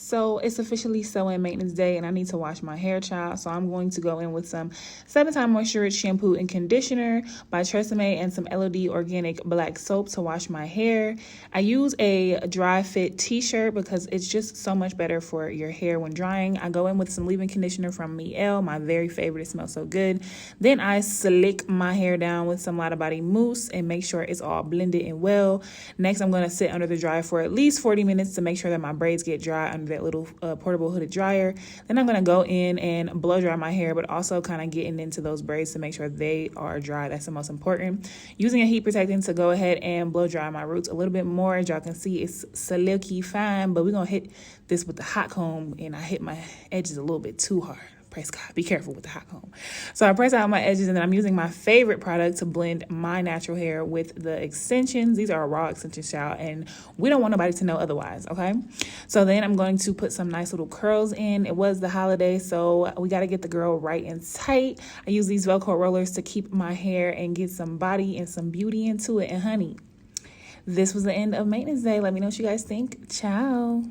So it's officially sew-in maintenance day and I need to wash my hair, child. So I'm going to go in with some 7-Time Moisture Rich shampoo and conditioner by Tresemme and some LOD organic black soap to wash my hair. I use a dry fit t-shirt because it's just so much better for your hair when drying. I go in with some leave-in conditioner from Mielle, my very favorite. It smells so good. Then I slick my hair down with some Lotta Body mousse and make sure it's all blended and well. Next, I'm going to sit under the dryer for at least 40 minutes to make sure that my braids get dry under that little portable hooded dryer. Then I'm going to go in and blow dry my hair, but also kind of getting into those braids to make sure they are dry. That's the most important. Using a heat protectant to go ahead and blow dry my roots a little bit more. As y'all can see, it's silky fine, but we're going to hit this with the hot comb, and I hit my edges a little bit too hard. Praise God. Be careful with the hot comb. So I press out my edges, and then I'm using my favorite product to blend my natural hair with the extensions. These are raw extensions, child, and we don't want nobody to know otherwise, okay? So then I'm going to put some nice little curls in. It was the holiday, so we got to get the girl right and tight. I use these Velcro rollers to keep my hair and get some body and some beauty into it. And honey, this was the end of maintenance day. Let me know what you guys think. Ciao.